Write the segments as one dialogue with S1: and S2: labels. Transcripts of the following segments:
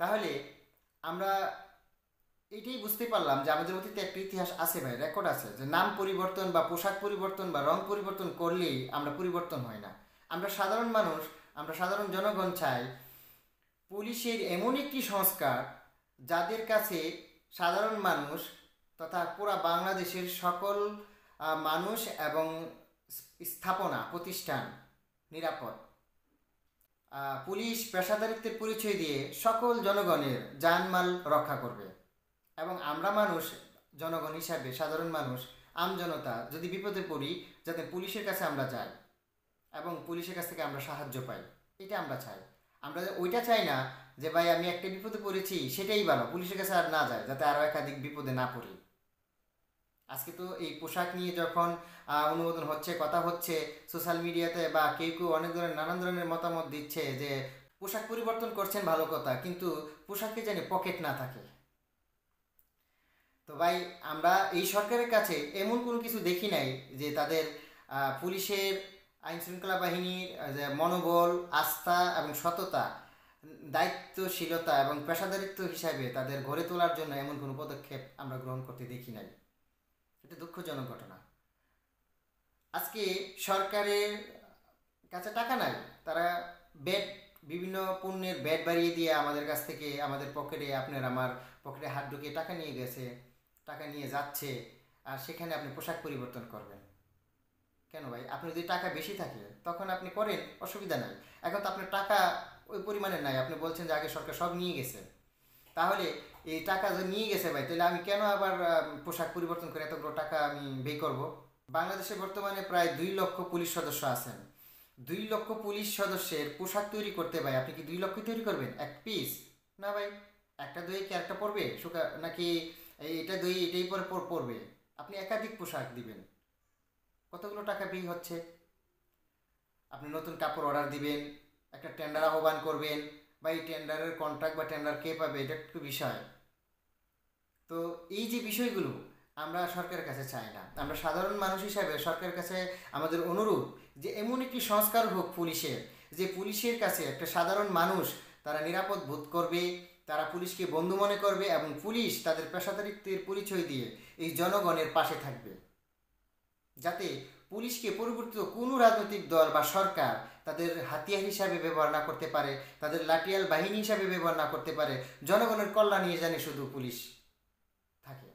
S1: তাহলে আমরা এটাই বুঝতে পারলাম যে আমাদের অতীতে একটা ইতিহাস আছে ভাই, রেকর্ড আছে, যে নাম পরিবর্তন বা পোশাক পরিবর্তন বা রং পরিবর্তন করলেই আমরা পরিবর্তন হয় না। আমরা সাধারণ মানুষ, আমরা সাধারণ জনগণ চাই পুলিশের এমন একটি সংস্কার যাদের কাছে সাধারণ মানুষ তথা পুরা বাংলাদেশের সকল মানুষ এবং স্থাপনা প্রতিষ্ঠান নিরাপদ। পুলিশ পেশাদারিত্বের পরিচয় দিয়ে সকল জনগণের জানমাল রক্ষা করবে এবং আমরা মানুষ, জনগণ হিসাবে সাধারণ মানুষ, আমজনতা যদি বিপদে পড়ি যাতে পুলিশের কাছে আমরা যাই এবং পুলিশের কাছ থেকে আমরা সাহায্য পাই, এটা আমরা চাই। আমরা ওইটা চাই না যে ভাই আমি একটা বিপদে পড়েছি সেটাই ভালো, পুলিশের কাছে আর না যায় যাতে আরও একাধিক বিপদে না পড়ি। আজকে তো এই পোশাক নিয়ে যখন অনুমোদন হচ্ছে, কথা হচ্ছে সোশ্যাল মিডিয়াতে, বা কেউ কেউ অনেক ধরনের নানান ধরনের মতামত দিচ্ছে যে পোশাক পরিবর্তন করছেন ভালো কথা, কিন্তু পোশাকে যেন পকেট না থাকে। তো ভাই আমরা এই সরকারের কাছে এমন কোনো কিছু দেখি নাই যে তাদের পুলিশের, আইন শৃঙ্খলা বাহিনীর যে মনোবল, আস্থা এবং সততা, দায়িত্বশীলতা এবং পেশাদারিত্ব হিসাবে তাদের গড়ে তোলার জন্য এমন কোনো পদক্ষেপ আমরা গ্রহণ করতে দেখি নাই। এটা দুঃখজনক ঘটনা। আজকে সরকারের কাছে টাকা নাই, তারা ব্যাট, বিভিন্ন পণ্যের ব্যাট বাড়িয়ে দিয়ে আমাদের কাছ থেকে, আমাদের পকেটে, আপনার আমার পকেটে হাত ঢুকিয়ে টাকা নিয়ে গেছে, টাকা নিয়ে যাচ্ছে, আর সেখানে আপনি পোশাক পরিবর্তন করবেন কেন ভাই? আপনি যদি টাকা বেশি থাকে তখন আপনি করেন, অসুবিধা নাই। এখন তো আপনার টাকা ওই পরিমাণে নাই, আপনি বলছেন যে আগে সরকার সব নিয়ে গেছে। তাহলে এই টাকা যে নিয়ে গেছে ভাই, তাহলে আমি কেন আবার পোশাক পরিবর্তন করে এতগুলো টাকা আমি ব্যয় করব? বাংলাদেশে বর্তমানে প্রায় 2 লক্ষ পুলিশ সদস্য আছেন। 2 লক্ষ পুলিশ সদস্যের পোশাক তৈরি করতে ভাই আপনি কি 2 লক্ষ তৈরি করবেন এক পিস? না ভাই, একটা দই কি একটা পরবে শুকা, নাকি এটা দই এটাই পরে পরবে? আপনি একাধিক পোশাক দিবেন, কতগুলো টাকা ব্যয় হচ্ছে। আপনি নতুন কাপড় অর্ডার দিবেন, একটা টেন্ডার আহ্বান করবেন, বা এই টেন্ডারের কন্ট্রাক্ট বা টেন্ডার কে পাবে এটা একটু বিষয়। তো এই যে বিষয়গুলো আমরা সরকারের কাছে চাই না। আমরা সাধারণ মানুষ হিসাবে সরকারের কাছে আমাদের অনুরোধ যে এমন একটি সংস্কার হোক পুলিশের, যে পুলিশের কাছে একটা সাধারণ মানুষ তারা নিরাপদ বোধ করবে, তারা পুলিশকে বন্ধু মনে করবে এবং পুলিশ তাদের পেশাদারিত্বের পরিচয় দিয়ে এই জনগণের পাশে থাকবে, যাতে পুলিশকে পরিবর্তিত কোনো রাজনৈতিক দল বা সরকার তাদের হাতিয়ার হিসাবে ব্যবহার না করতে পারে, তাদের লাঠিয়াল বাহিনী হিসাবে ব্যবহার না করতে পারে। জনগণের কল্যাণ নিয়ে জানে শুধু পুলিশ থাকে।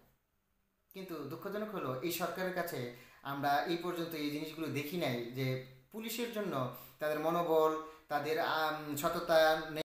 S1: কিন্তু দুঃখজনক হলো এই সরকারের কাছে আমরা এই পর্যন্ত এই জিনিসগুলো দেখি নাই যে পুলিশের জন্য তাদের মনোবল, তাদের সততা